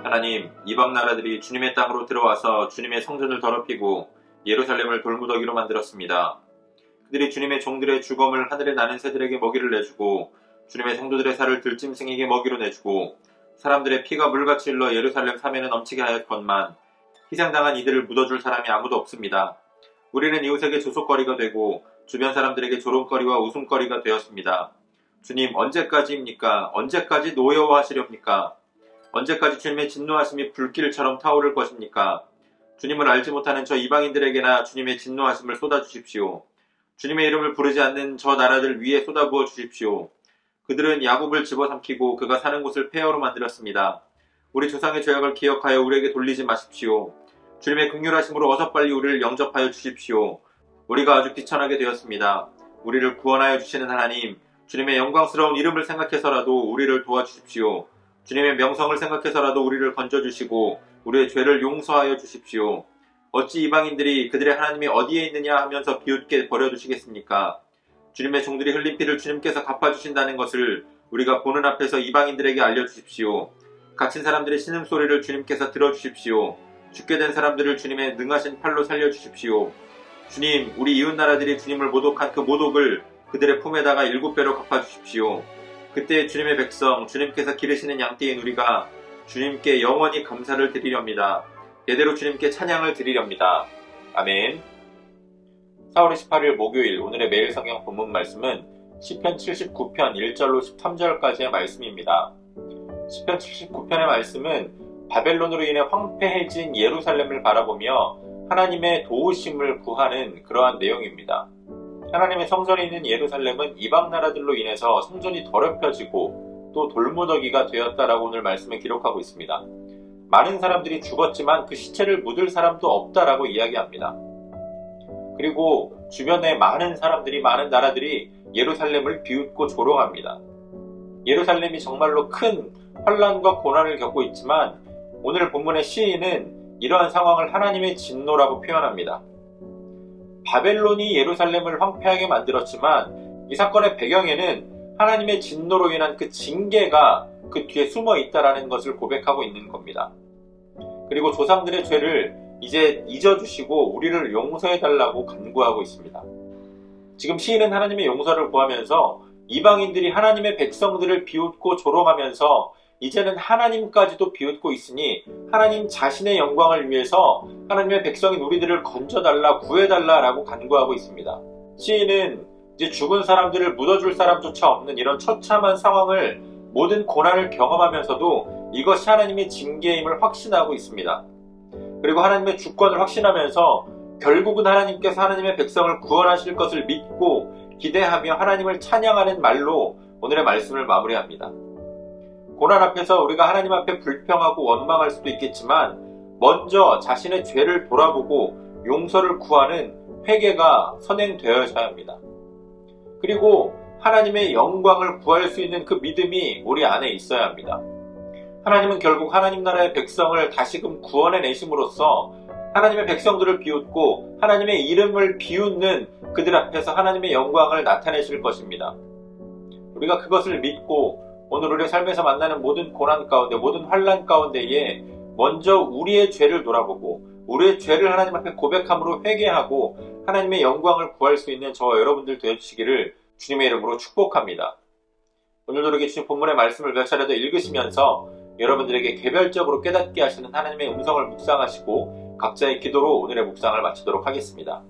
하나님, 이방 나라들이 주님의 땅으로 들어와서 주님의 성전을 더럽히고 예루살렘을 돌무더기로 만들었습니다. 그들이 주님의 종들의 주검을 하늘에 나는 새들에게 먹이를 내주고 주님의 성도들의 살을 들짐승에게 먹이로 내주고 사람들의 피가 물같이 흘러 예루살렘 사면에 넘치게 하였건만 희생당한 이들을 묻어줄 사람이 아무도 없습니다. 우리는 이웃에게 조속거리가 되고 주변 사람들에게 조롱거리와 웃음거리가 되었습니다. 주님, 언제까지입니까? 언제까지 노여워하시렵니까? 언제까지 주님의 진노하심이 불길처럼 타오를 것입니까? 주님을 알지 못하는 저 이방인들에게나 주님의 진노하심을 쏟아주십시오. 주님의 이름을 부르지 않는 저 나라들 위에 쏟아부어 주십시오. 그들은 야곱을 집어삼키고 그가 사는 곳을 폐허로 만들었습니다. 우리 조상의 죄악을 기억하여 우리에게 돌리지 마십시오. 주님의 긍휼하심으로 어서 빨리 우리를 영접하여 주십시오. 우리가 아주 비천하게 되었습니다. 우리를 구원하여 주시는 하나님, 주님의 영광스러운 이름을 생각해서라도 우리를 도와주십시오. 주님의 명성을 생각해서라도 우리를 건져주시고 우리의 죄를 용서하여 주십시오. 어찌 이방인들이 그들의 하나님이 어디에 있느냐 하면서 비웃게 버려두시겠습니까? 주님의 종들이 흘린 피를 주님께서 갚아주신다는 것을 우리가 보는 앞에서 이방인들에게 알려주십시오. 갇힌 사람들의 신음소리를 주님께서 들어주십시오. 죽게 된 사람들을 주님의 능하신 팔로 살려주십시오. 주님, 우리 이웃나라들이 주님을 모독한 그 모독을 그들의 품에다가 7배로 갚아주십시오. 그때 주님의 백성, 주님께서 기르시는 양떼인 우리가 주님께 영원히 감사를 드리렵니다. 대대로 주님께 찬양을 드리렵니다. 아멘. 4월 28일 목요일 오늘의 매일 성경 본문 말씀은 시편 79편 1절로 13절까지의 말씀입니다. 시편 79편의 말씀은 바벨론으로 인해 황폐해진 예루살렘을 바라보며 하나님의 도우심을 구하는 그러한 내용입니다. 하나님의 성전이 있는 예루살렘은 이방 나라들로 인해서 성전이 더럽혀지고 또 돌무더기가 되었다라고 오늘 말씀에 기록하고 있습니다. 많은 사람들이 죽었지만 그 시체를 묻을 사람도 없다라고 이야기합니다. 그리고 주변에 많은 사람들이, 많은 나라들이 예루살렘을 비웃고 조롱합니다. 예루살렘이 정말로 큰 환난과 고난을 겪고 있지만 오늘 본문의 시인은 이러한 상황을 하나님의 진노라고 표현합니다. 바벨론이 예루살렘을 황폐하게 만들었지만 이 사건의 배경에는 하나님의 진노로 인한 그 징계가 그 뒤에 숨어 있다라는 것을 고백하고 있는 겁니다. 그리고 조상들의 죄를 이제 잊어주시고 우리를 용서해달라고 간구하고 있습니다. 지금 시인은 하나님의 용서를 구하면서 이방인들이 하나님의 백성들을 비웃고 조롱하면서 이제는 하나님까지도 비웃고 있으니 하나님 자신의 영광을 위해서 하나님의 백성인 우리들을 건져달라, 구해달라라고 간구하고 있습니다. 시인은 이제 죽은 사람들을 묻어줄 사람조차 없는 이런 처참한 상황을, 모든 고난을 경험하면서도 이것이 하나님의 징계임을 확신하고 있습니다. 그리고 하나님의 주권을 확신하면서 결국은 하나님께서 하나님의 백성을 구원하실 것을 믿고 기대하며 하나님을 찬양하는 말로 오늘의 말씀을 마무리합니다. 고난 앞에서 우리가 하나님 앞에 불평하고 원망할 수도 있겠지만 먼저 자신의 죄를 돌아보고 용서를 구하는 회개가 선행되어야 합니다. 그리고 하나님의 영광을 구할 수 있는 그 믿음이 우리 안에 있어야 합니다. 하나님은 결국 하나님 나라의 백성을 다시금 구원해내심으로써 하나님의 백성들을 비웃고 하나님의 이름을 비웃는 그들 앞에서 하나님의 영광을 나타내실 것입니다. 우리가 그것을 믿고 오늘 우리의 삶에서 만나는 모든 고난 가운데, 모든 환난 가운데에 먼저 우리의 죄를 돌아보고 우리의 죄를 하나님 앞에 고백함으로 회개하고 하나님의 영광을 구할 수 있는 저와 여러분들 되어주시기를 주님의 이름으로 축복합니다. 오늘도 이렇게 주신 본문의 말씀을 몇 차례 더 읽으시면서 여러분들에게 개별적으로 깨닫게 하시는 하나님의 음성을 묵상하시고 각자의 기도로 오늘의 묵상을 마치도록 하겠습니다.